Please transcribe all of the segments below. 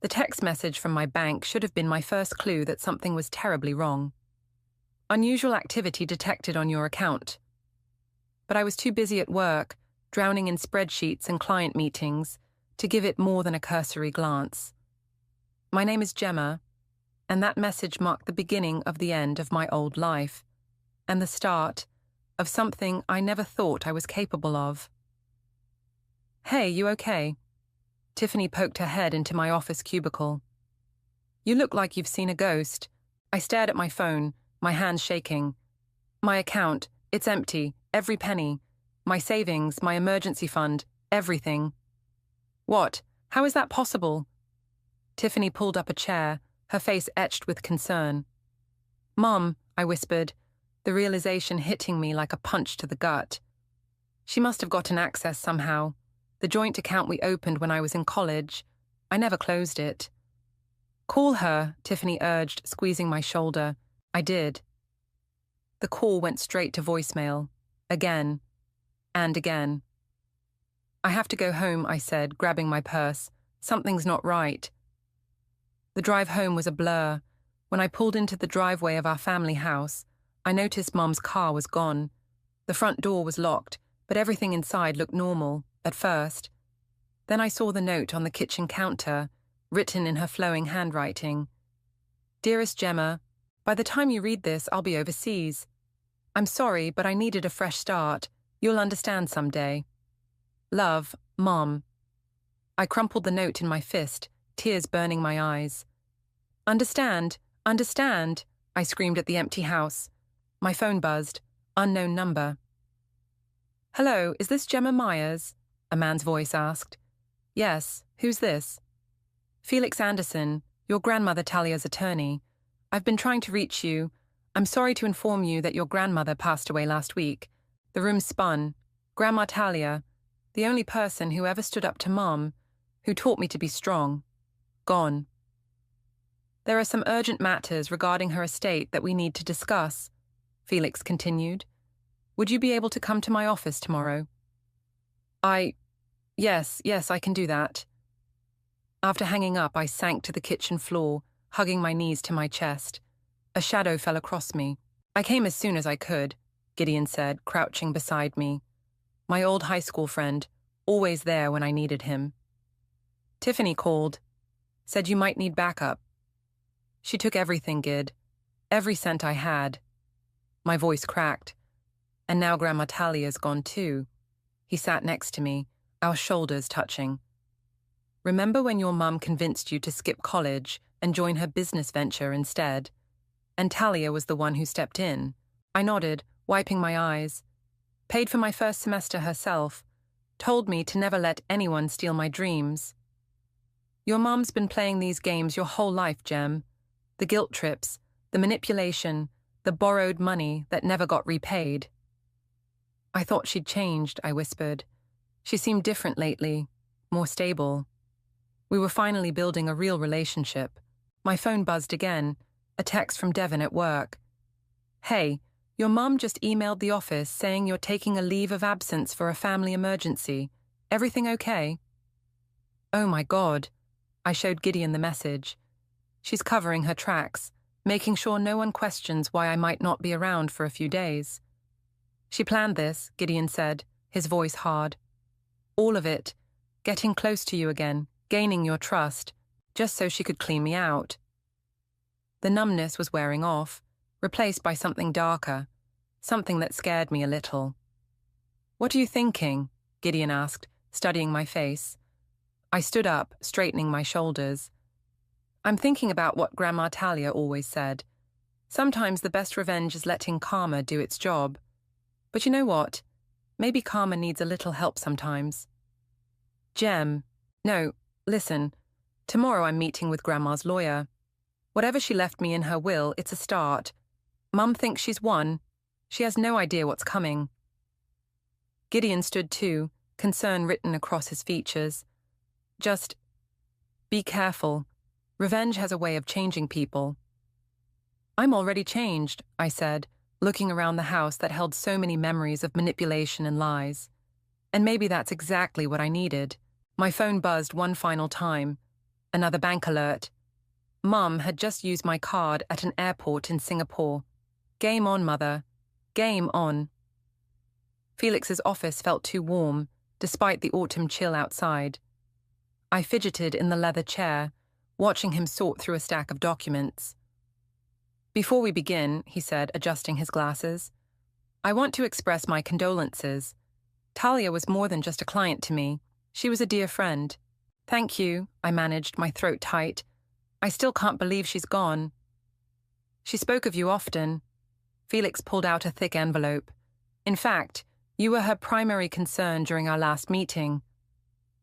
The text message from my bank should have been my first clue that something was terribly wrong. Unusual activity detected on your account. But I was too busy at work, drowning in spreadsheets and client meetings, to give it more than a cursory glance. My name is Gemma, and that message marked the beginning of the end of my old life, and the start of something I never thought I was capable of. Hey, you okay? Tiffany poked her head into my office cubicle. You look like you've seen a ghost. I stared at my phone, my hands shaking. My account, it's empty, every penny. My savings, my emergency fund, everything. What? How is that possible? Tiffany pulled up a chair, her face etched with concern. Mom, I whispered, the realization hitting me like a punch to the gut. She must have gotten access somehow. The joint account we opened when I was in college. I never closed it. Call her, Tiffany urged, squeezing my shoulder. I did. The call went straight to voicemail. Again. And again. I have to go home, I said, grabbing my purse. Something's not right. The drive home was a blur. When I pulled into the driveway of our family house, I noticed Mum's car was gone. The front door was locked, but everything inside looked normal, at first. Then I saw the note on the kitchen counter, written in her flowing handwriting. Dearest Gemma, by the time you read this, I'll be overseas. I'm sorry, but I needed a fresh start. You'll understand someday. Love, Mom. I crumpled the note in my fist, tears burning my eyes. Understand, understand, I screamed at the empty house. My phone buzzed. Unknown number. Hello, is this Gemma Myers? A man's voice asked. Yes, who's this? Felix Anderson, your grandmother Talia's attorney. I've been trying to reach you. I'm sorry to inform you that your grandmother passed away last week. The room spun. Grandma Talia, the only person who ever stood up to Mom, who taught me to be strong. Gone. There are some urgent matters regarding her estate that we need to discuss, Felix continued. Would you be able to come to my office tomorrow? Yes, I can do that. After hanging up, I sank to the kitchen floor, hugging my knees to my chest. A shadow fell across me. I came as soon as I could, Gideon said, crouching beside me. My old high school friend, always there when I needed him. Tiffany called. Said you might need backup. She took everything, Gid. Every cent I had. My voice cracked. And now Grandma Talia's gone too. He sat next to me, our shoulders touching. Remember when your mum convinced you to skip college and join her business venture instead? And Talia was the one who stepped in. I nodded, wiping my eyes. Paid for my first semester herself. Told me to never let anyone steal my dreams. Your mum's been playing these games your whole life, Gem. The guilt trips, the manipulation, the borrowed money that never got repaid. I thought she'd changed, I whispered. She seemed different lately, more stable. We were finally building a real relationship. My phone buzzed again, a text from Devon at work. Hey, your mum just emailed the office saying you're taking a leave of absence for a family emergency. Everything okay? Oh my God. I showed Gideon the message. She's covering her tracks, making sure no one questions why I might not be around for a few days. She planned this, Gideon said, his voice hard. All of it, getting close to you again, gaining your trust, just so she could clean me out. The numbness was wearing off, replaced by something darker, something that scared me a little. What are you thinking? Gideon asked, studying my face. I stood up, straightening my shoulders. I'm thinking about what Grandma Talia always said. Sometimes the best revenge is letting karma do its job. But you know what? Maybe karma needs a little help sometimes. Gem. No, listen. Tomorrow I'm meeting with Grandma's lawyer. Whatever she left me in her will, it's a start. Mum thinks she's won. She has no idea what's coming. Gideon stood too, concern written across his features. Just be careful. Revenge has a way of changing people. I'm already changed, I said, looking around the house that held so many memories of manipulation and lies. And maybe that's exactly what I needed. My phone buzzed one final time. Another bank alert. Mum had just used my card at an airport in Singapore. Game on, Mother. Game on. Felix's office felt too warm, despite the autumn chill outside. I fidgeted in the leather chair, watching him sort through a stack of documents. Before we begin, he said, adjusting his glasses, I want to express my condolences. Talia was more than just a client to me. She was a dear friend. Thank you, I managed, my throat tight. I still can't believe she's gone. She spoke of you often. Felix pulled out a thick envelope. In fact, you were her primary concern during our last meeting.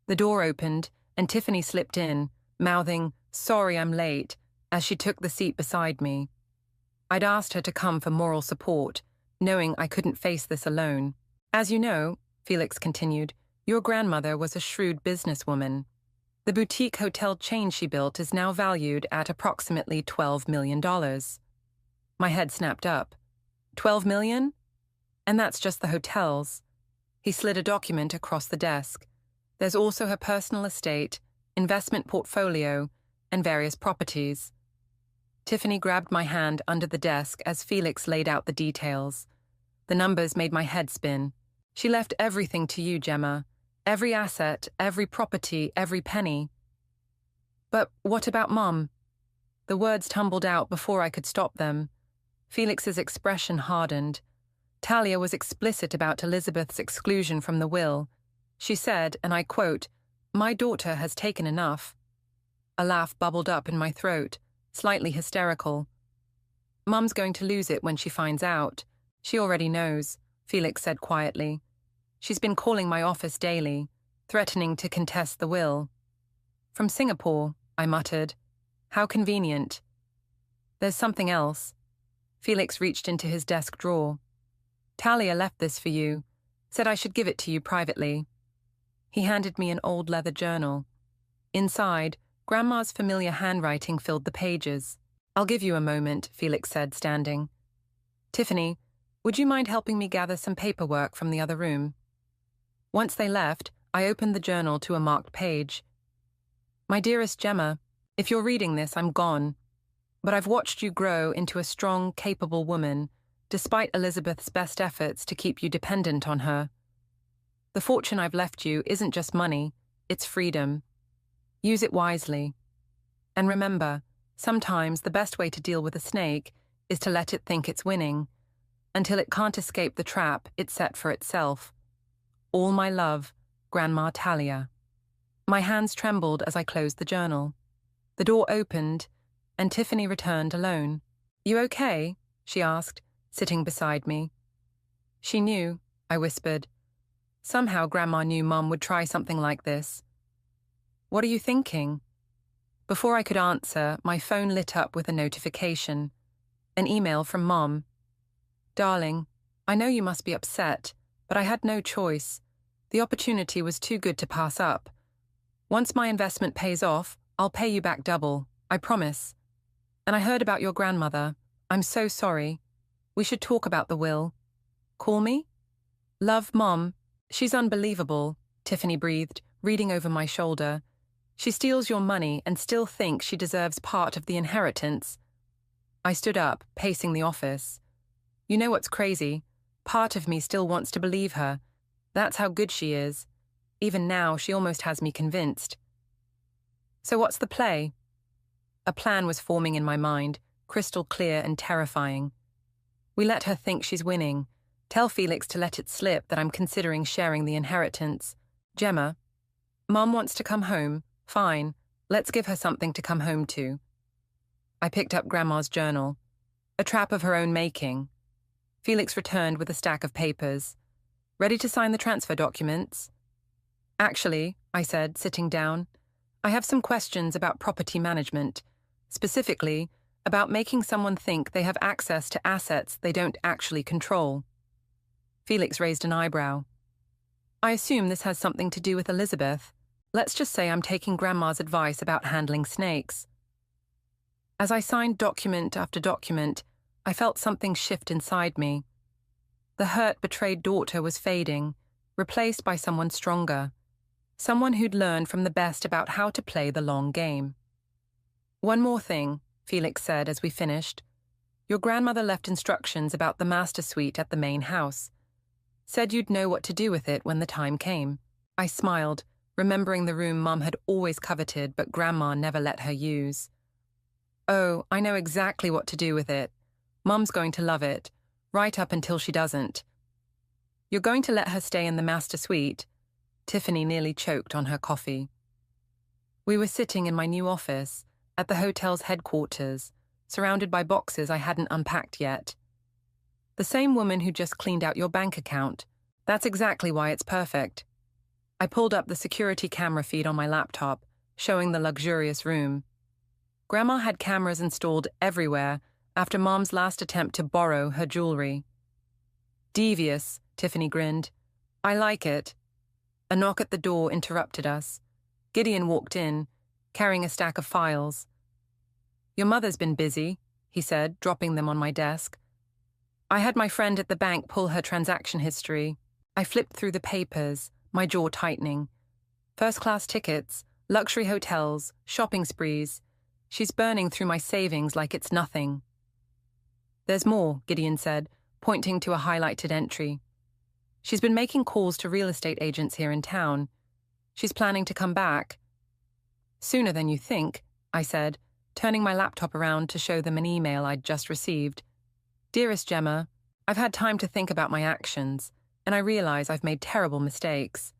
The door opened, and Tiffany slipped in, mouthing, "Sorry I'm late," as she took the seat beside me. I'd asked her to come for moral support, knowing I couldn't face this alone. As you know, Felix continued, your grandmother was a shrewd businesswoman. The boutique hotel chain she built is now valued at approximately $12 million. My head snapped up. $12 million? And that's just the hotels. He slid a document across the desk. There's also her personal estate, investment portfolio, and various properties. Tiffany grabbed my hand under the desk as Felix laid out the details. The numbers made my head spin. She left everything to you, Gemma. Every asset, every property, every penny. But what about Mum? The words tumbled out before I could stop them. Felix's expression hardened. Talia was explicit about Elizabeth's exclusion from the will. She said, and I quote, "My daughter has taken enough." A laugh bubbled up in my throat, slightly hysterical. Mum's going to lose it when she finds out. She already knows, Felix said quietly. She's been calling my office daily, threatening to contest the will. From Singapore, I muttered. How convenient. There's something else. Felix reached into his desk drawer. Talia left this for you, said I should give it to you privately. He handed me an old leather journal. Inside, Grandma's familiar handwriting filled the pages. I'll give you a moment, Felix said, standing. Tiffany, would you mind helping me gather some paperwork from the other room? Once they left, I opened the journal to a marked page. My dearest Gemma, if you're reading this, I'm gone. But I've watched you grow into a strong, capable woman, despite Elizabeth's best efforts to keep you dependent on her. The fortune I've left you isn't just money, it's freedom. Use it wisely. And remember, sometimes the best way to deal with a snake is to let it think it's winning, until it can't escape the trap it set for itself. All my love, Grandma Talia. My hands trembled as I closed the journal. The door opened, and Tiffany returned alone. You okay? She asked, sitting beside me. She knew, I whispered. Somehow Grandma knew Mum would try something like this. What are you thinking? Before I could answer, my phone lit up with a notification. An email from Mom. Darling, I know you must be upset, but I had no choice. The opportunity was too good to pass up. Once my investment pays off, I'll pay you back double, I promise. And I heard about your grandmother. I'm so sorry. We should talk about the will. Call me? Love, Mom. She's unbelievable, Tiffany breathed, reading over my shoulder. She steals your money and still thinks she deserves part of the inheritance. I stood up, pacing the office. You know what's crazy? Part of me still wants to believe her. That's how good she is. Even now, she almost has me convinced. So what's the play? A plan was forming in my mind, crystal clear and terrifying. We let her think she's winning. Tell Felix to let it slip that I'm considering sharing the inheritance. Gemma, Mum wants to come home. Fine, let's give her something to come home to. I picked up Grandma's journal. A trap of her own making. Felix returned with a stack of papers. Ready to sign the transfer documents? Actually, I said, sitting down, I have some questions about property management, specifically about making someone think they have access to assets they don't actually control. Felix raised an eyebrow. I assume this has something to do with Elizabeth. Let's just say I'm taking Grandma's advice about handling snakes. As I signed document after document, I felt something shift inside me. The hurt, betrayed daughter was fading, replaced by someone stronger. Someone who'd learned from the best about how to play the long game. "One more thing," Felix said as we finished. "Your grandmother left instructions about the master suite at the main house. Said you'd know what to do with it when the time came." I smiled, remembering the room Mum had always coveted but Grandma never let her use. "Oh, I know exactly what to do with it. Mum's going to love it, right up until she doesn't." "You're going to let her stay in the master suite?" Tiffany nearly choked on her coffee. We were sitting in my new office, at the hotel's headquarters, surrounded by boxes I hadn't unpacked yet. "The same woman who just cleaned out your bank account. That's exactly why it's perfect." I pulled up the security camera feed on my laptop, showing the luxurious room. Grandma had cameras installed everywhere after Mom's last attempt to borrow her jewelry. "Devious," Tiffany grinned. "I like it." A knock at the door interrupted us. Gideon walked in, carrying a stack of files. "Your mother's been busy," he said, dropping them on my desk. I had my friend at the bank pull her transaction history. I flipped through the papers, my jaw tightening. First-class tickets, luxury hotels, shopping sprees. She's burning through my savings like it's nothing. "There's more," Gideon said, pointing to a highlighted entry. "She's been making calls to real estate agents here in town. She's planning to come back." "Sooner than you think," I said, turning my laptop around to show them an email I'd just received. "Dearest Gemma, I've had time to think about my actions, and I realize I've made terrible mistakes.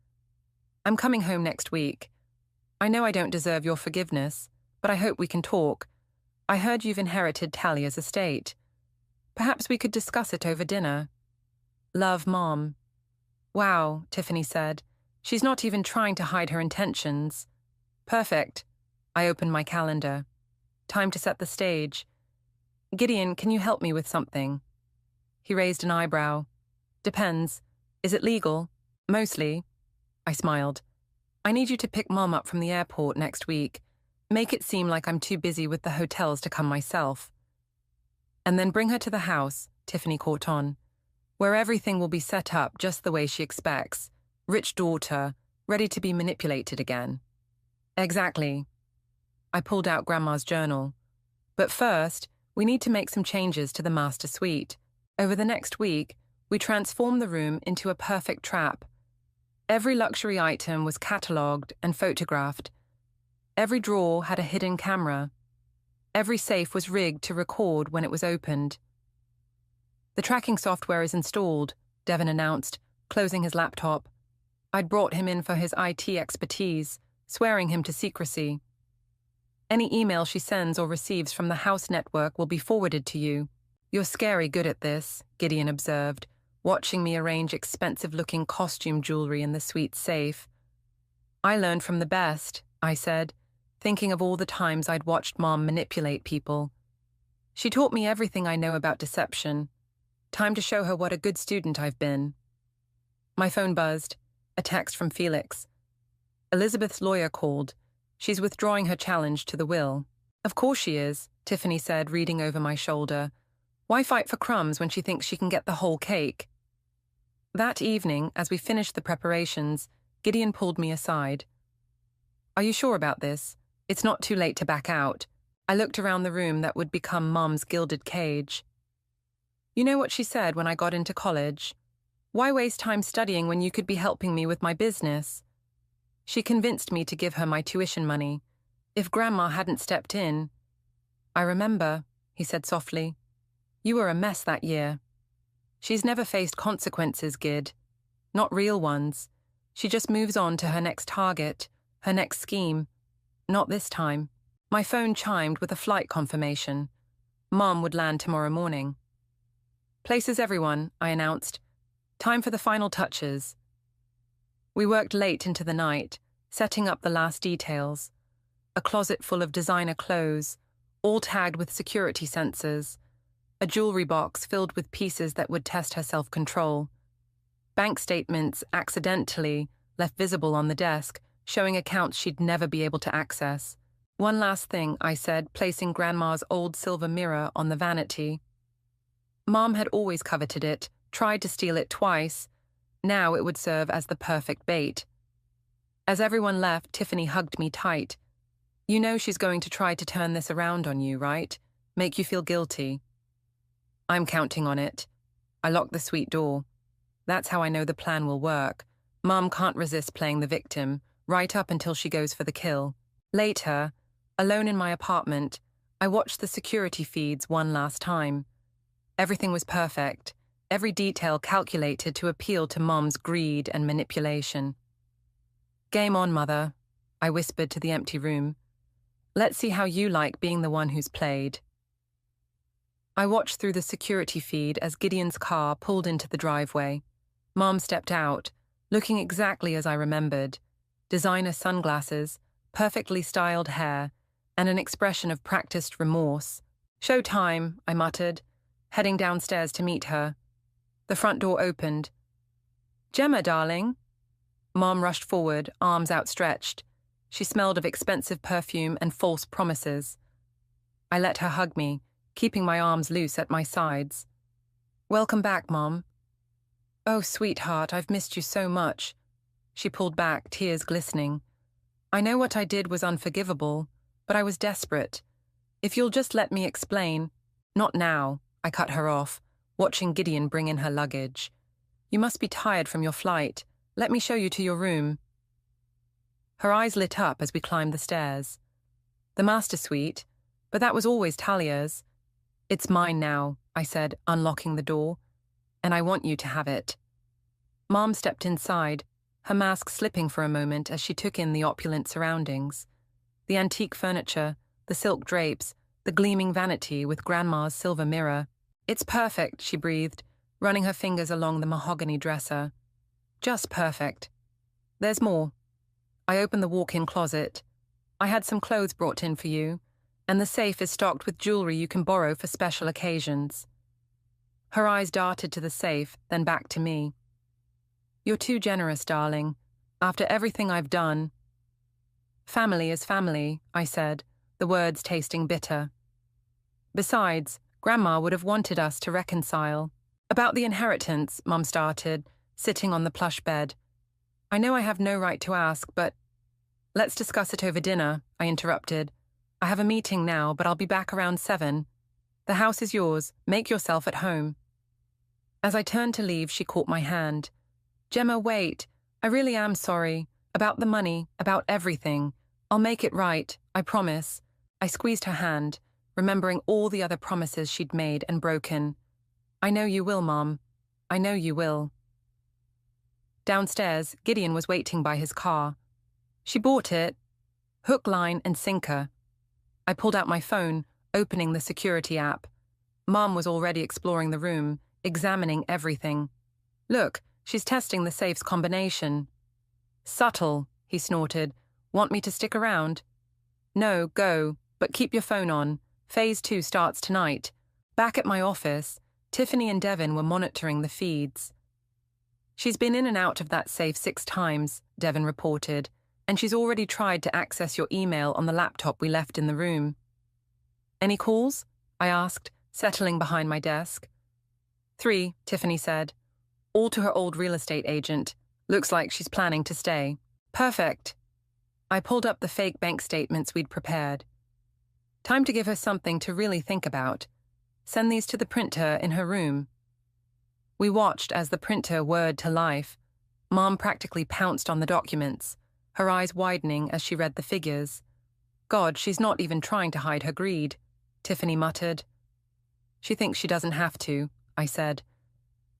I'm coming home next week. I know I don't deserve your forgiveness, but I hope we can talk. I heard you've inherited Talia's estate. Perhaps we could discuss it over dinner. Love, Mom." "Wow," Tiffany said. "She's not even trying to hide her intentions." "Perfect." I opened my calendar. Time to set the stage. "Gideon, can you help me with something?" He raised an eyebrow. "Depends. Is it legal?" "Mostly." I smiled. "I need you to pick Mom up from the airport next week. Make it seem like I'm too busy with the hotels to come myself. And then bring her to the house," Tiffany caught on, "where everything will be set up just the way she expects. Rich daughter, ready to be manipulated again." "Exactly." I pulled out Grandma's journal. "But first, we need to make some changes to the master suite. Over the next week, we transformed the room into a perfect trap. Every luxury item was catalogued and photographed. Every drawer had a hidden camera. Every safe was rigged to record when it was opened." "The tracking software is installed," Devon announced, closing his laptop. I'd brought him in for his IT expertise, swearing him to secrecy. "Any email she sends or receives from the house network will be forwarded to you." "You're scary good at this," Gideon observed, watching me arrange expensive-looking costume jewelry in the suite safe. "I learned from the best," I said, thinking of all the times I'd watched Mom manipulate people. "She taught me everything I know about deception. Time to show her what a good student I've been." My phone buzzed. A text from Felix. "Elizabeth's lawyer called. She's withdrawing her challenge to the will." "Of course she is," Tiffany said, reading over my shoulder. "Why fight for crumbs when she thinks she can get the whole cake?" That evening, as we finished the preparations, Gideon pulled me aside. "Are you sure about this? It's not too late to back out." I looked around the room that would become Mom's gilded cage. "You know what she said when I got into college? Why waste time studying when you could be helping me with my business? She convinced me to give her my tuition money. If Grandma hadn't stepped in—" "I remember," he said softly. "You were a mess that year. She's never faced consequences, Gid. Not real ones. She just moves on to her next target, her next scheme. Not this time." My phone chimed with a flight confirmation. Mom would land tomorrow morning. "Places everyone," I announced. "Time for the final touches." We worked late into the night, setting up the last details. A closet full of designer clothes, all tagged with security sensors. A jewelry box filled with pieces that would test her self-control. Bank statements accidentally left visible on the desk, showing accounts she'd never be able to access. "One last thing," I said, placing Grandma's old silver mirror on the vanity. Mom had always coveted it, tried to steal it twice. Now it would serve as the perfect bait. As everyone left, Tiffany hugged me tight. You know she's going to try to turn this around on you, right? Make you feel guilty. I'm counting on it. I locked the suite door. That's how I know the plan will work. Mom can't resist playing the victim, right up until she goes for the kill. Later, alone in my apartment, I watched the security feeds one last time. Everything was perfect, every detail calculated to appeal to Mom's greed and manipulation. Game on, Mother, I whispered to the empty room. Let's see how you like being the one who's played. I watched through the security feed as Gideon's car pulled into the driveway. Mom stepped out, looking exactly as I remembered. Designer sunglasses, perfectly styled hair, and an expression of practiced remorse. Showtime, I muttered, heading downstairs to meet her. The front door opened. Gemma, darling. Mom rushed forward, arms outstretched. She smelled of expensive perfume and false promises. I let her hug me, keeping my arms loose at my sides. Welcome back, Mom. Oh, sweetheart, I've missed you so much. She pulled back, tears glistening. I know what I did was unforgivable, but I was desperate. If you'll just let me explain. Not now, I cut her off, watching Gideon bring in her luggage. You must be tired from your flight. Let me show you to your room. Her eyes lit up as we climbed the stairs. The master suite, but that was always Talia's. It's mine now, I said, unlocking the door, and I want you to have it. Mom stepped inside, her mask slipping for a moment as she took in the opulent surroundings. The antique furniture, the silk drapes, the gleaming vanity with Grandma's silver mirror. It's perfect, she breathed, running her fingers along the mahogany dresser. Just perfect. There's more. I opened the walk-in closet. I had some clothes brought in for you, and the safe is stocked with jewelry you can borrow for special occasions. Her eyes darted to the safe, then back to me. You're too generous, darling. After everything I've done. Family is family, I said, the words tasting bitter. Besides, Grandma would have wanted us to reconcile. About the inheritance, Mum started, sitting on the plush bed. I know I have no right to ask, but... Let's discuss it over dinner, I interrupted. I have a meeting now, but I'll be back around 7. The house is yours. Make yourself at home. As I turned to leave, she caught my hand. Gemma, wait. I really am sorry. About the money, about everything. I'll make it right, I promise. I squeezed her hand, remembering all the other promises she'd made and broken. I know you will, Mom. I know you will. Downstairs, Gideon was waiting by his car. She bought it. Hook, line, and sinker. I pulled out my phone, opening the security app. Mom was already exploring the room, examining everything. Look, she's testing the safe's combination. Subtle, he snorted. Want me to stick around? No, go, but keep your phone on. Phase 2 starts tonight. Back at my office, Tiffany and Devin were monitoring the feeds. She's been in and out of that safe 6 times, Devin reported, and she's already tried to access your email on the laptop we left in the room. Any calls? I asked, settling behind my desk. 3, Tiffany said. All to her old real estate agent. Looks like she's planning to stay. Perfect. I pulled up the fake bank statements we'd prepared. Time to give her something to really think about. Send these to the printer in her room. We watched as the printer whirred to life. Mom practically pounced on the documents, her eyes widening as she read the figures. God, she's not even trying to hide her greed, Tiffany muttered. She thinks she doesn't have to, I said.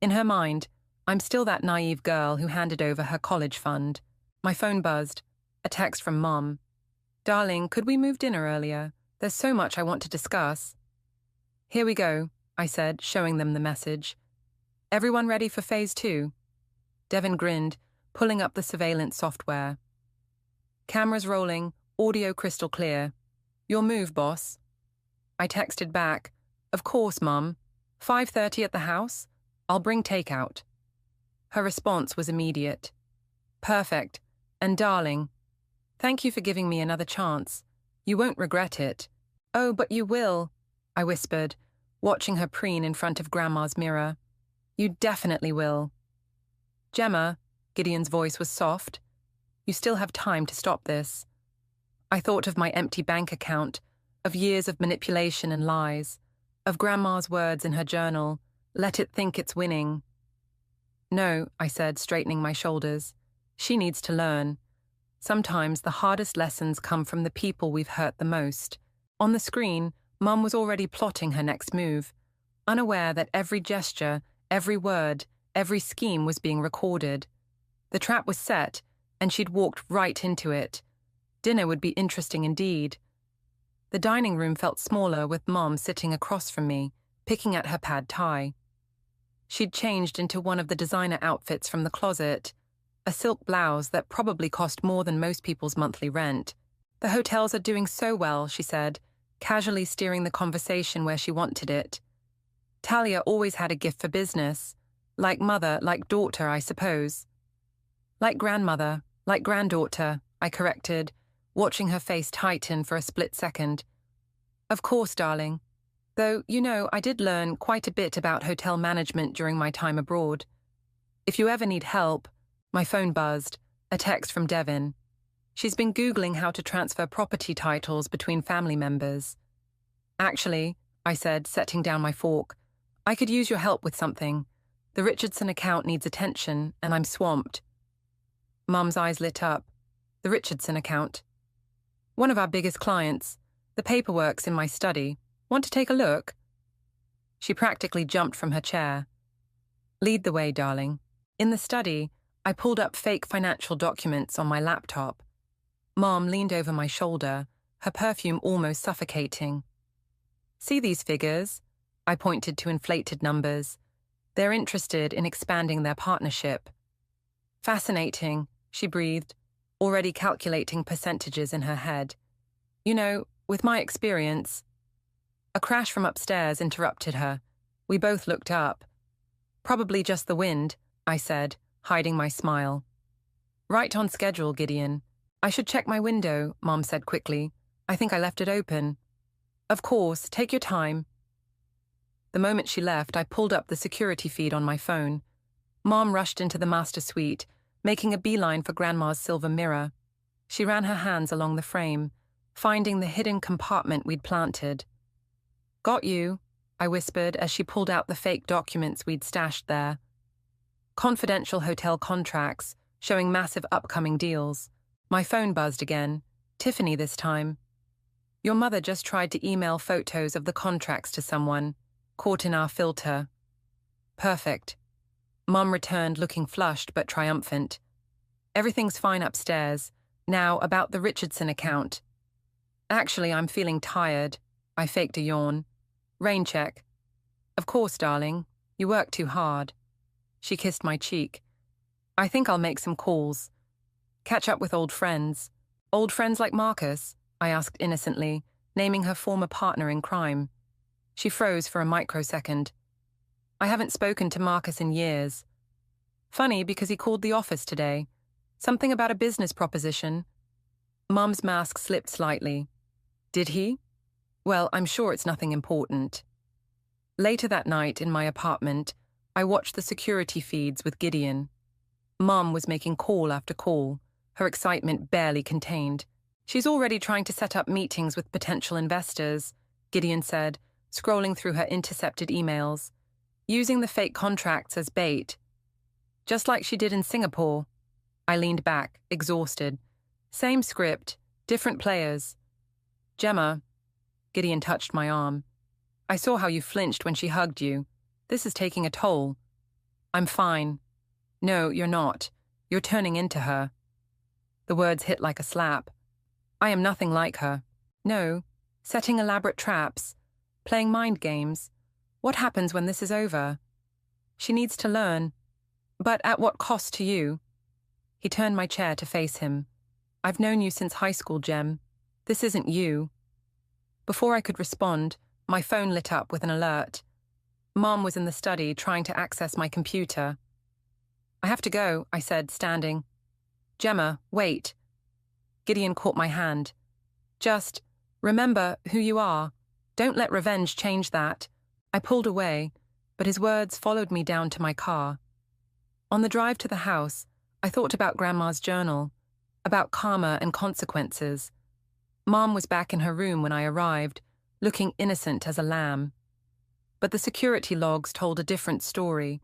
In her mind, I'm still that naive girl who handed over her college fund. My phone buzzed. A text from Mom. Darling, could we move dinner earlier? There's so much I want to discuss. Here we go, I said, showing them the message. Everyone ready for phase 2? Devin grinned, pulling up the surveillance software. Cameras rolling, audio crystal clear. Your move, boss. I texted back. Of course, Mum. 5:30 at the house? I'll bring takeout. Her response was immediate. Perfect. And darling, thank you for giving me another chance. You won't regret it. Oh, but you will, I whispered, watching her preen in front of Grandma's mirror. You definitely will. Gemma, Gideon's voice was soft. You still have time to stop this. I thought of my empty bank account, of years of manipulation and lies, of Grandma's words in her journal, let it think it's winning. No, I said, straightening my shoulders. She needs to learn. Sometimes the hardest lessons come from the people we've hurt the most. On the screen, Mum was already plotting her next move, unaware that every gesture, every word, every scheme was being recorded. The trap was set, and she'd walked right into it. Dinner would be interesting indeed. The dining room felt smaller with Mom sitting across from me, picking at her pad thai. She'd changed into one of the designer outfits from the closet, a silk blouse that probably cost more than most people's monthly rent. The hotels are doing so well, she said, casually steering the conversation where she wanted it. Talia always had a gift for business. Like mother, like daughter, I suppose. Like grandmother, like granddaughter, I corrected, watching her face tighten for a split second. Of course, darling. Though, I did learn quite a bit about hotel management during my time abroad. If you ever need help, my phone buzzed, a text from Devin. She's been Googling how to transfer property titles between family members. Actually, I said, setting down my fork, I could use your help with something. The Richardson account needs attention, and I'm swamped. Mum's eyes lit up. The Richardson account. One of our biggest clients. The paperwork's in my study. Want to take a look? She practically jumped from her chair. Lead the way, darling. In the study, I pulled up fake financial documents on my laptop. Mom leaned over my shoulder, her perfume almost suffocating. See these figures? I pointed to inflated numbers. They're interested in expanding their partnership. Fascinating, she breathed, already calculating percentages in her head. With my experience... A crash from upstairs interrupted her. We both looked up. Probably just the wind, I said, hiding my smile. Right on schedule, Gideon. I should check my window, Mom said quickly. I think I left it open. Of course, take your time. The moment she left, I pulled up the security feed on my phone. Mom rushed into the master suite, making a beeline for Grandma's silver mirror. She ran her hands along the frame, finding the hidden compartment we'd planted. Got you, I whispered as she pulled out the fake documents we'd stashed there. Confidential hotel contracts, showing massive upcoming deals. My phone buzzed again. Tiffany this time. Your mother just tried to email photos of the contracts to someone, caught in our filter. Perfect. Mom returned looking flushed but triumphant. Everything's fine upstairs. Now about the Richardson account. Actually, I'm feeling tired. I faked a yawn. Rain check. Of course, darling. You work too hard. She kissed my cheek. I think I'll make some calls. Catch up with old friends. Old friends like Marcus? I asked innocently, naming her former partner in crime. She froze for a microsecond. I haven't spoken to Marcus in years. Funny because he called the office today. Something about a business proposition. Mum's mask slipped slightly. Did he? Well, I'm sure it's nothing important. Later that night in my apartment, I watched the security feeds with Gideon. Mum was making call after call, her excitement barely contained. She's already trying to set up meetings with potential investors, Gideon said, scrolling through her intercepted emails, using the fake contracts as bait. Just like she did in Singapore. I leaned back, exhausted. Same script, different players. Gemma, Gideon touched my arm. I saw how you flinched when she hugged you. This is taking a toll. I'm fine. No, you're not. You're turning into her. The words hit like a slap. I am nothing like her. No, setting elaborate traps, playing mind games. What happens when this is over? She needs to learn. But at what cost to you? He turned my chair to face him. I've known you since high school, Gem. This isn't you. Before I could respond, my phone lit up with an alert. Mom was in the study trying to access my computer. I have to go, I said, standing. Gemma, wait. Gideon caught my hand. Just remember who you are. Don't let revenge change that. I pulled away, but his words followed me down to my car. On the drive to the house, I thought about Grandma's journal, about karma and consequences. Mom was back in her room when I arrived, looking innocent as a lamb. But the security logs told a different story.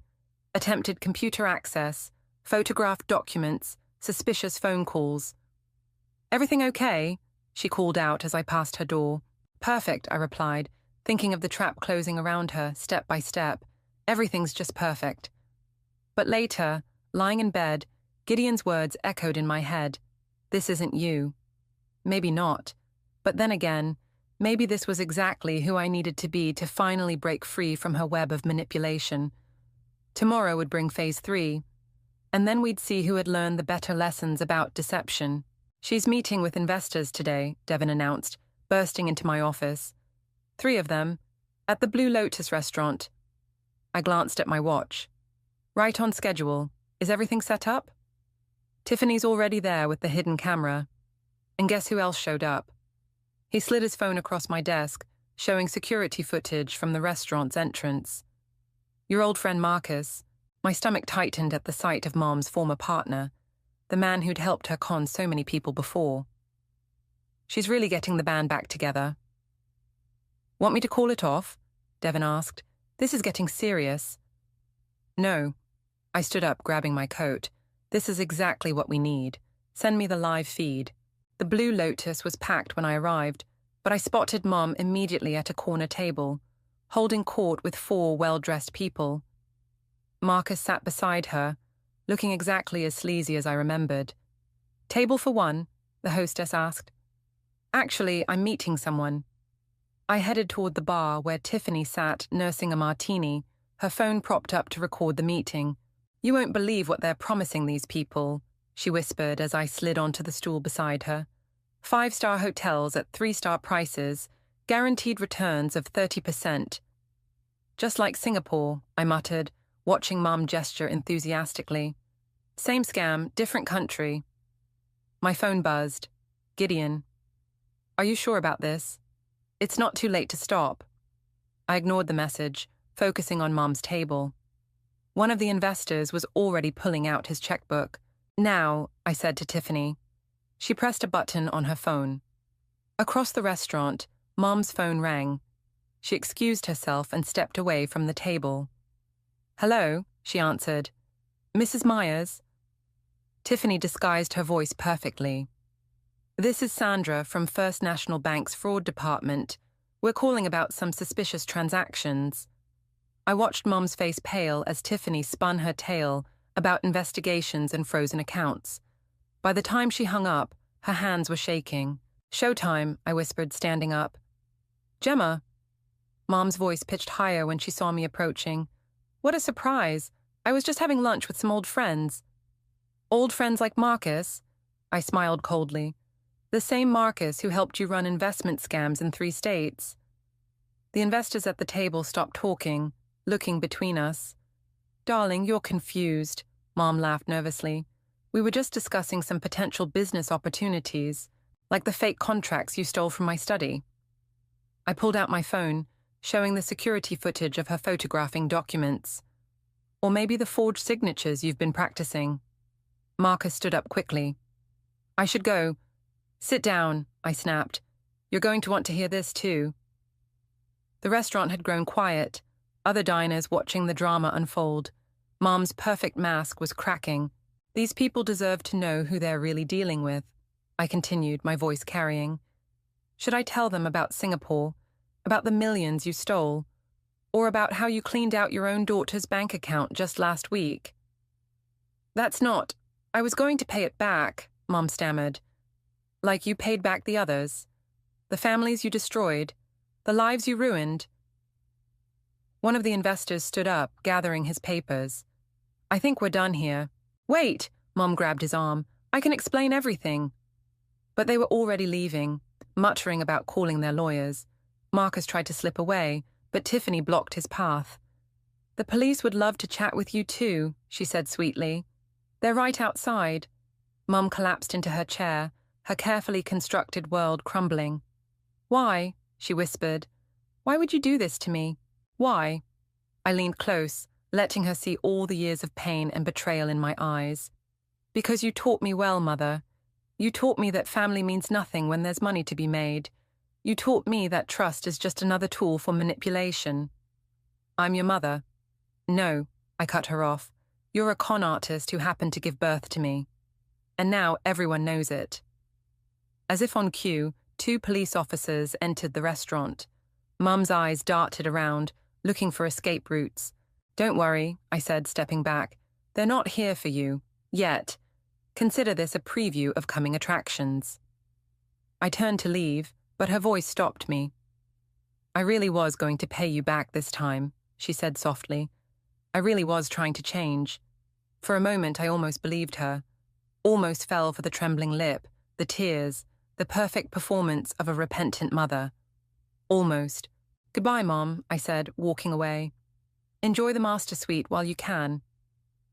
Attempted computer access, photographed documents, suspicious phone calls. "Everything okay?" she called out as I passed her door. "Perfect," I replied, thinking of the trap closing around her, step by step. Everything's just perfect. But later, lying in bed, Gideon's words echoed in my head. "This isn't you." Maybe not. But then again, maybe this was exactly who I needed to be to finally break free from her web of manipulation. Tomorrow would bring phase 3, and then we'd see who had learned the better lessons about deception. "She's meeting with investors today," Devin announced, bursting into my office. 3 of them, at the Blue Lotus restaurant. I glanced at my watch. "Right on schedule. Is everything set up?" "Tiffany's already there with the hidden camera." And guess who else showed up? He slid his phone across my desk, showing security footage from the restaurant's entrance. "Your old friend Marcus." My stomach tightened at the sight of Mom's former partner, the man who'd helped her con so many people before. "She's really getting the band back together." "Want me to call it off?" Devin asked. "This is getting serious." "No." I stood up, grabbing my coat. "This is exactly what we need. Send me the live feed." The Blue Lotus was packed when I arrived, but I spotted Mom immediately at a corner table, holding court with 4 well-dressed people. Marcus sat beside her, looking exactly as sleazy as I remembered. "Table for 1?" the hostess asked. "Actually, I'm meeting someone." I headed toward the bar where Tiffany sat nursing a martini, her phone propped up to record the meeting. "You won't believe what they're promising these people," she whispered as I slid onto the stool beside her. 5-star hotels at 3-star prices, guaranteed returns of 30%. "Just like Singapore," I muttered, watching Mom gesture enthusiastically. "Same scam, different country." My phone buzzed. "Gideon." "Are you sure about this? It's not too late to stop." I ignored the message, focusing on Mom's table. One of the investors was already pulling out his checkbook. "Now," I said to Tiffany. She pressed a button on her phone. Across the restaurant, Mom's phone rang. She excused herself and stepped away from the table. "Hello," she answered. "Mrs. Myers?" Tiffany disguised her voice perfectly. "This is Sandra from First National Bank's fraud department. We're calling about some suspicious transactions." I watched Mom's face pale as Tiffany spun her tale about investigations and frozen accounts. By the time she hung up, her hands were shaking. "Showtime," I whispered, standing up. "Gemma." Mom's voice pitched higher when she saw me approaching. "What a surprise. I was just having lunch with some old friends." "Old friends like Marcus?" I smiled coldly. "The same Marcus who helped you run investment scams in 3 states." The investors at the table stopped talking, looking between us. "Darling, you're confused," Mom laughed nervously. "We were just discussing some potential business opportunities, like the fake contracts you stole from my study." I pulled out my phone, showing the security footage of her photographing documents. "Or maybe the forged signatures you've been practicing." Marcus stood up quickly. "I should go." "Sit down," I snapped. "You're going to want to hear this too." The restaurant had grown quiet, other diners watching the drama unfold. Mom's perfect mask was cracking. "These people deserve to know who they're really dealing with," I continued, my voice carrying. "Should I tell them about Singapore, about the millions you stole, or about how you cleaned out your own daughter's bank account just last week?" "That's not. I was going to pay it back," Mom stammered. "Like you paid back the others? The families you destroyed? The lives you ruined?" One of the investors stood up, gathering his papers. "I think we're done here." "Wait!" Mom grabbed his arm. "I can explain everything." But they were already leaving, muttering about calling their lawyers. Marcus tried to slip away, but Tiffany blocked his path. "The police would love to chat with you too," she said sweetly. "They're right outside." Mom collapsed into her chair, her carefully constructed world crumbling. "Why?" she whispered. "Why would you do this to me? Why?" I leaned close, letting her see all the years of pain and betrayal in my eyes. "Because you taught me well, Mother. You taught me that family means nothing when there's money to be made. You taught me that trust is just another tool for manipulation. I'm your mother. No, I cut her off. You're a con artist who happened to give birth to me. And now everyone knows it. As if on cue, 2 police officers entered the restaurant. Mum's eyes darted around, looking for escape routes. Don't worry, I said, stepping back. They're not here for you. Yet. Consider this a preview of coming attractions. I turned to leave, but her voice stopped me. I really was going to pay you back this time, she said softly. I really was trying to change. For a moment, I almost believed her. Almost fell for the trembling lip, the tears, the perfect performance of a repentant mother. Almost. Goodbye, Mom, I said, walking away. Enjoy the master suite while you can.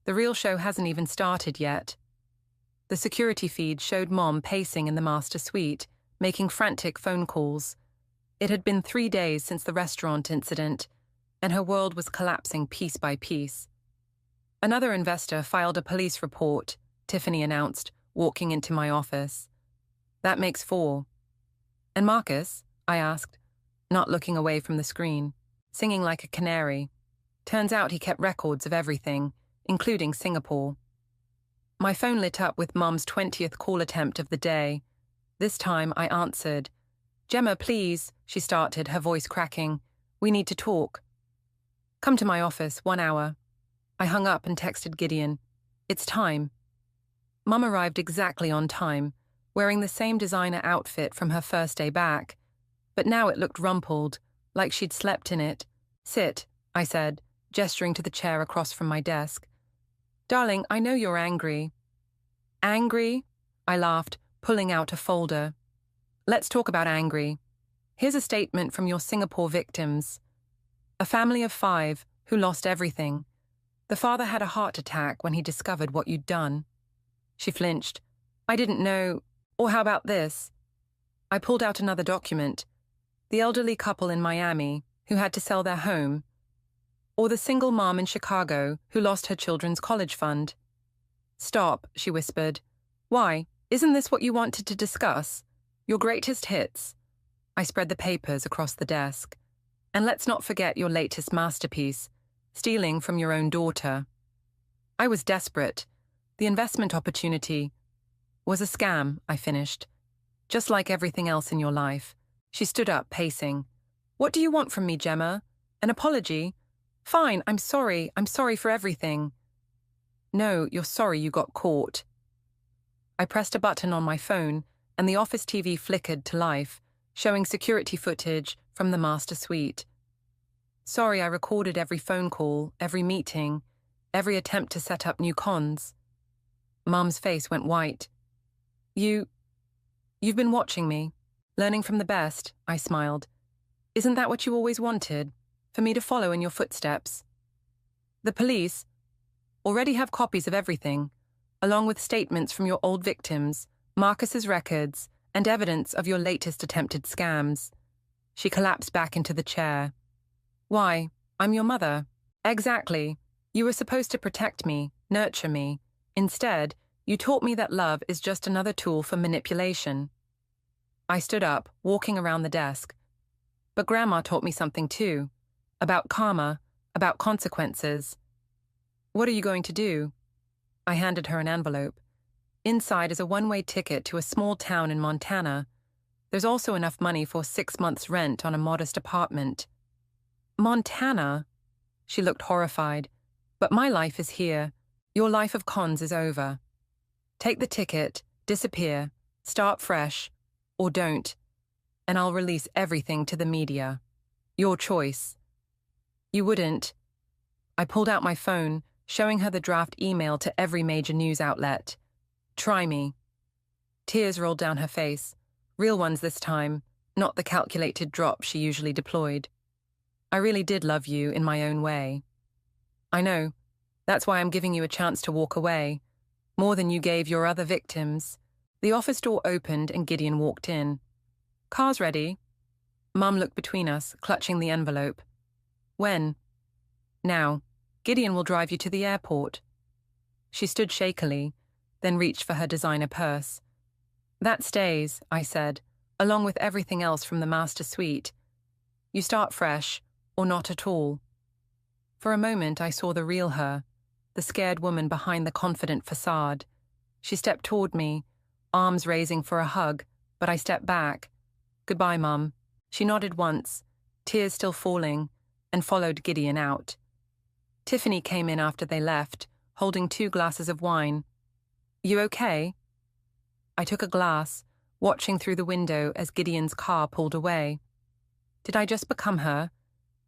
The real show hasn't even started yet. The security feed showed Mom pacing in the master suite, making frantic phone calls. It had been 3 days since the restaurant incident, and her world was collapsing piece by piece. Another investor filed a police report, Tiffany announced, walking into my office. That makes 4. And Marcus? I asked, not looking away from the screen, singing like a canary. Turns out he kept records of everything, including Singapore. My phone lit up with Mum's 20th call attempt of the day. This time I answered. Gemma, please, she started, her voice cracking. We need to talk. Come to my office, 1 hour. I hung up and texted Gideon. It's time. Mum arrived exactly on time, wearing the same designer outfit from her first day back. But now it looked rumpled, like she'd slept in it. Sit, I said, gesturing to the chair across from my desk. Darling, I know you're angry. Angry? I laughed, pulling out a folder. Let's talk about angry. Here's a statement from your Singapore victims. A family of 5 who lost everything. The father had a heart attack when he discovered what you'd done. She flinched. I didn't know. Or how about this? I pulled out another document. The elderly couple in Miami who had to sell their home. Or the single mom in Chicago who lost her children's college fund. Stop, she whispered. Why? Isn't this what you wanted to discuss? Your greatest hits. I spread the papers across the desk. And let's not forget your latest masterpiece, stealing from your own daughter. I was desperate. The investment opportunity was a scam, I finished. Just like everything else in your life. She stood up, pacing. What do you want from me, Gemma? An apology? Fine, I'm sorry for everything. No, you're sorry you got caught. I pressed a button on my phone, and the office TV flickered to life, showing security footage from the master suite. Sorry I recorded every phone call, every meeting, every attempt to set up new cons. Mum's face went white. You've been watching me, learning from the best, I smiled. Isn't that what you always wanted? For me to follow in your footsteps? The police already have copies of everything, along with statements from your old victims, Marcus's records, and evidence of your latest attempted scams. She collapsed back into the chair. Why? I'm your mother. Exactly. You were supposed to protect me, nurture me. Instead, you taught me that love is just another tool for manipulation. I stood up, walking around the desk. But Grandma taught me something too. About karma, about consequences. What are you going to do? I handed her an envelope. Inside is a one-way ticket to a small town in Montana. There's also enough money for 6 months' rent on a modest apartment. Montana? She looked horrified. But my life is here. Your life of cons is over. Take the ticket, disappear, start fresh, or don't, and I'll release everything to the media. Your choice. You wouldn't. I pulled out my phone, showing her the draft email to every major news outlet. Try me. Tears rolled down her face, real ones this time, not the calculated drop she usually deployed. I really did love you in my own way. I know. That's why I'm giving you a chance to walk away, more than you gave your other victims. The office door opened and Gideon walked in. Car's ready. Mum looked between us, clutching the envelope. When? Now. Gideon will drive you to the airport. She stood shakily, then reached for her designer purse. That stays, I said, along with everything else from the master suite. You start fresh, or not at all. For a moment I saw the real her, the scared woman behind the confident facade. She stepped toward me, arms raising for a hug, but I stepped back. Goodbye, Mum. She nodded once, tears still falling, and followed Gideon out. Tiffany came in after they left, holding 2 glasses of wine. You okay? I took a glass, watching through the window as Gideon's car pulled away. Did I just become her,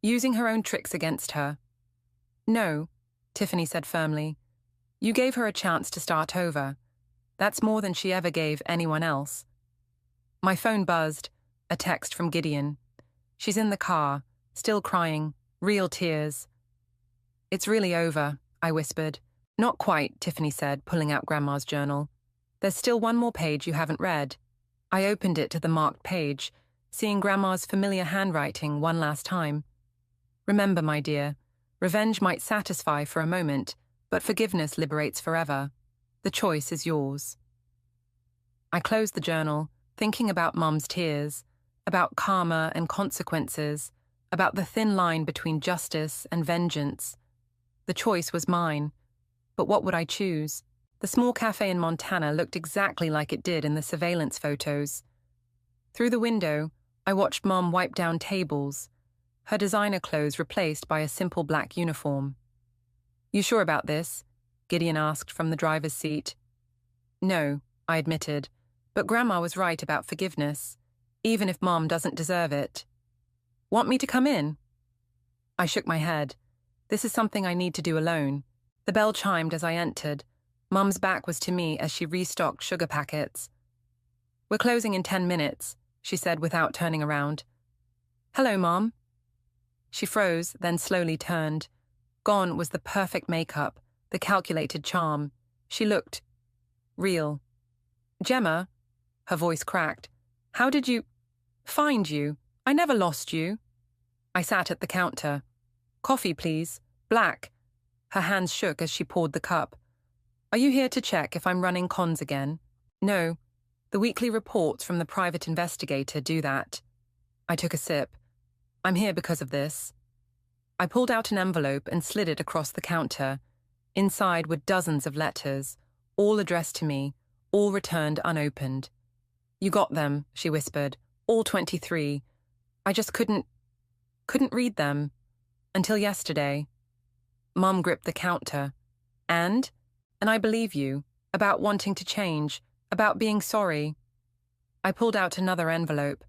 using her own tricks against her? No, Tiffany said firmly. You gave her a chance to start over. That's more than she ever gave anyone else. My phone buzzed, a text from Gideon. She's in the car, still crying, real tears. It's really over, I whispered. Not quite, Tiffany said, pulling out Grandma's journal. There's still one more page you haven't read. I opened it to the marked page, seeing Grandma's familiar handwriting one last time. Remember, my dear, revenge might satisfy for a moment, but forgiveness liberates forever. The choice is yours. I closed the journal, thinking about Mum's tears, about karma and consequences, about the thin line between justice and vengeance. The choice was mine, but what would I choose? The small cafe in Montana looked exactly like it did in the surveillance photos. Through the window, I watched Mum wipe down tables, her designer clothes replaced by a simple black uniform. You sure about this? Gideon asked from the driver's seat. No, I admitted, but Grandma was right about forgiveness, even if Mom doesn't deserve it. Want me to come in? I shook my head. This is something I need to do alone. The bell chimed as I entered. Mum's back was to me as she restocked sugar packets. We're closing in 10 minutes, she said without turning around. Hello, Mom. She froze, then slowly turned. Gone was the perfect makeup, the calculated charm. She looked real. Gemma, her voice cracked. How did you find you? I never lost you. I sat at the counter. Coffee, please. Black. Her hands shook as she poured the cup. Are you here to check if I'm running cons again? No. The weekly reports from the private investigator do that. I took a sip. I'm here because of this. I pulled out an envelope and slid it across the counter. Inside were dozens of letters, all addressed to me, all returned unopened. You got them, she whispered, all 23. I just couldn't read them. Until yesterday. Mum gripped the counter. And I believe you, about wanting to change, about being sorry. I pulled out another envelope.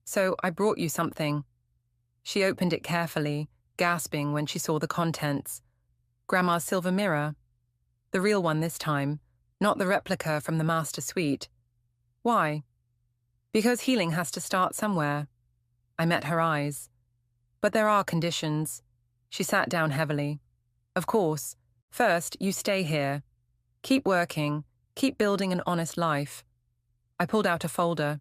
So I brought you something. She opened it carefully, gasping when she saw the contents. Grandma's silver mirror. The real one this time, not the replica from the master suite. Why? Because healing has to start somewhere. I met her eyes. But there are conditions. She sat down heavily. Of course. First, you stay here. Keep working. Keep building an honest life. I pulled out a folder.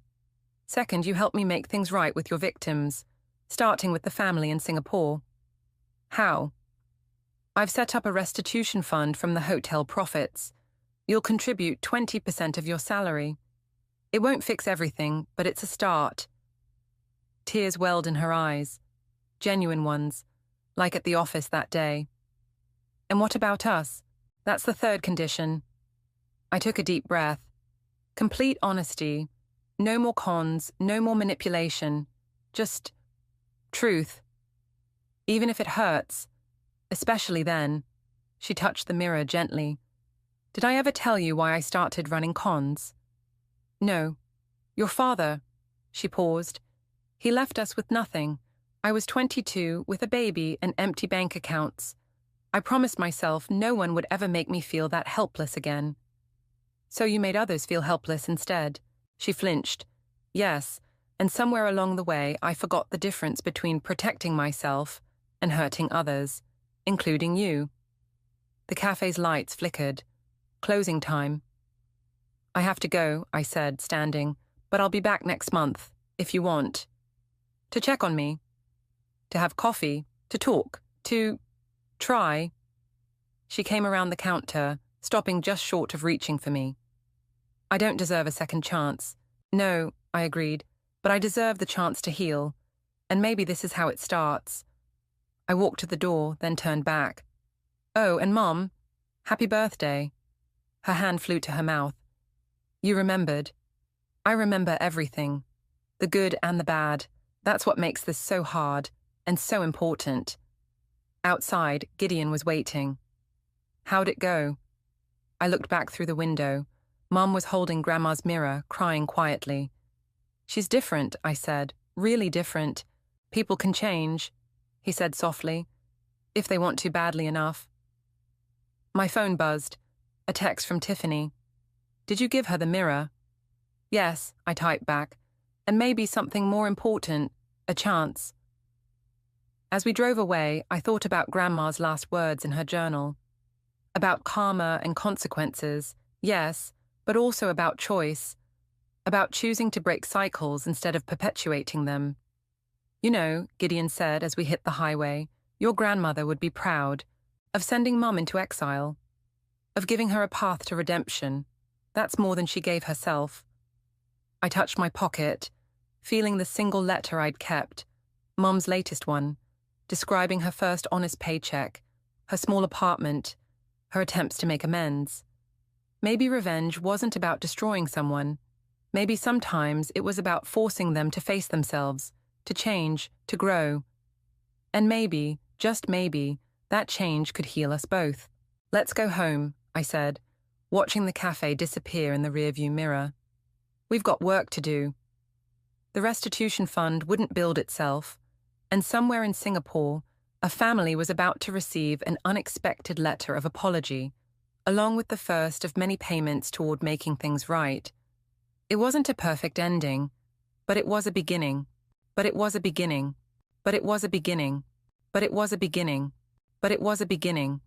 Second, you help me make things right with your victims, starting with the family in Singapore. How? I've set up a restitution fund from the hotel profits. You'll contribute 20% of your salary. It won't fix everything, but it's a start. Tears welled in her eyes. Genuine ones, like at the office that day. And what about us? That's the third condition. I took a deep breath. Complete honesty. No more cons, no more manipulation. Just truth. Even if it hurts. Especially then. She touched the mirror gently. Did I ever tell you why I started running cons? No. Your father. She paused. He left us with nothing. I was 22, with a baby and empty bank accounts. I promised myself no one would ever make me feel that helpless again. So you made others feel helpless instead. She flinched. Yes, and somewhere along the way I forgot the difference between protecting myself and hurting others, including you. The cafe's lights flickered. Closing time. I have to go, I said, standing, but I'll be back next month, if you want. To check on me. To have coffee. To talk. To try. She came around the counter, stopping just short of reaching for me. I don't deserve a second chance. No, I agreed, but I deserve the chance to heal. And maybe this is how it starts. I walked to the door, then turned back. Oh, and Mom, happy birthday. Her hand flew to her mouth. You remembered. I remember everything. The good and the bad. That's what makes this so hard and so important. Outside, Gideon was waiting. How'd it go? I looked back through the window. Mom was holding Grandma's mirror, crying quietly. She's different, I said. Really different. People can change, he said softly, if they want to badly enough. My phone buzzed. A text from Tiffany. Did you give her the mirror? Yes, I typed back. And maybe something more important, a chance. As we drove away, I thought about Grandma's last words in her journal. About karma and consequences, yes, but also about choice. About choosing to break cycles instead of perpetuating them. You know, Gideon said as we hit the highway, your grandmother would be proud of sending Mum into exile, of giving her a path to redemption. That's more than she gave herself. I touched my pocket, feeling the single letter I'd kept, Mum's latest one, describing her first honest paycheck, her small apartment, her attempts to make amends. Maybe revenge wasn't about destroying someone. Maybe sometimes it was about forcing them to face themselves, to change, to grow. And maybe, just maybe, that change could heal us both. Let's go home, I said, watching the cafe disappear in the rearview mirror. We've got work to do. The restitution fund wouldn't build itself, and somewhere in Singapore, a family was about to receive an unexpected letter of apology, along with the first of many payments toward making things right. It wasn't a perfect ending, but it was a beginning. But it was a beginning. But it was a beginning. But it was a beginning. But it was a beginning.